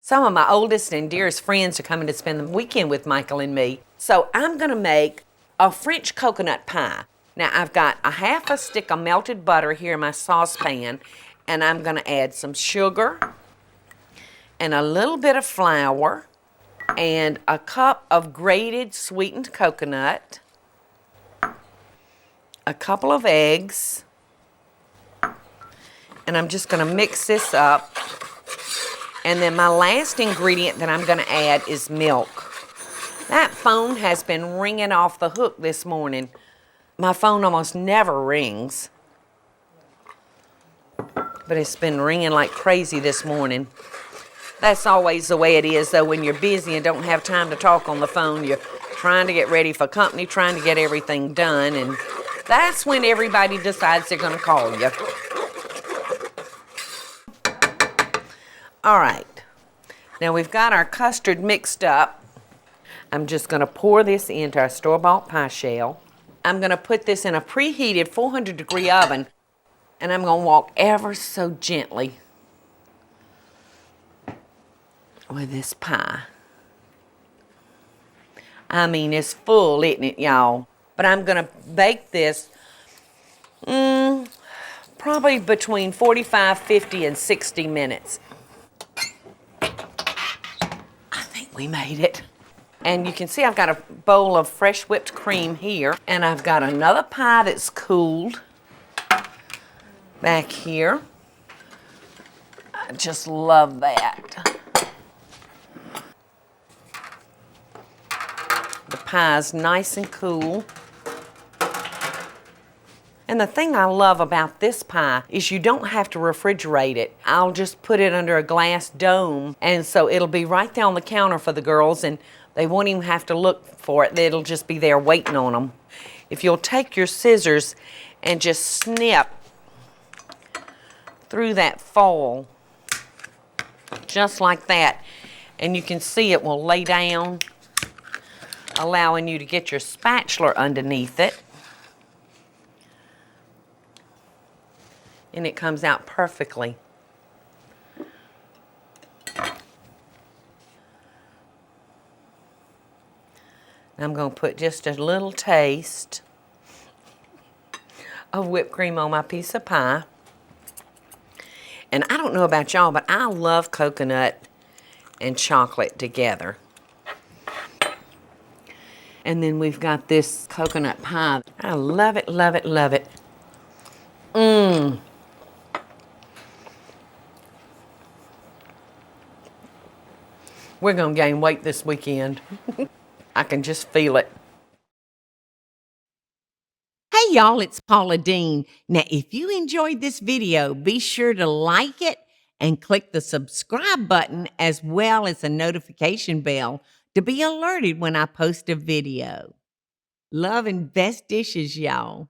Some of my oldest and dearest friends are coming to spend the weekend with Michael and me. So I'm gonna make a French coconut pie. Now I've got a half a stick of melted butter here in my saucepan, and I'm gonna add some sugar and a little bit of flour and a cup of grated sweetened coconut, a couple of eggs, and I'm just gonna mix this up. And then my last ingredient that I'm gonna add is milk. That phone has been ringing off the hook this morning. My phone almost never rings, but it's been ringing like crazy this morning. That's always the way it is, though, when you're busy and don't have time to talk on the phone. You're trying to get ready for company, trying to get everything done, and that's when everybody decides they're gonna call you. All right, now we've got our custard mixed up. I'm just gonna pour this into our store-bought pie shell. I'm gonna put this in a preheated 400-degree oven, and I'm gonna walk ever so gently with this pie. I mean, it's full, isn't it, y'all? But I'm gonna bake this probably between 45, 50, and 60 minutes. I think we made it. And you can see I've got a bowl of fresh whipped cream here, and I've got another pie that's cooled back here. I just love that. The pie's nice and cool. And the thing I love about this pie is you don't have to refrigerate it. I'll just put it under a glass dome, and so it'll be right there on the counter for the girls, and they won't even have to look for it. It'll just be there waiting on them. If you'll take your scissors and just snip through that foil, just like that, and you can see it will lay down, allowing you to get your spatula underneath it. And it comes out perfectly. I'm going to put just a little taste of whipped cream on my piece of pie. And I don't know about y'all, but I love coconut and chocolate together. And then we've got this coconut pie. I love it, love it, love it. Mmm. We're going to gain weight this weekend. I can just feel it. Hey y'all, it's Paula Deen. Now, if you enjoyed this video, be sure to like it and click the subscribe button as well as the notification bell to be alerted when I post a video. Love and best dishes, y'all.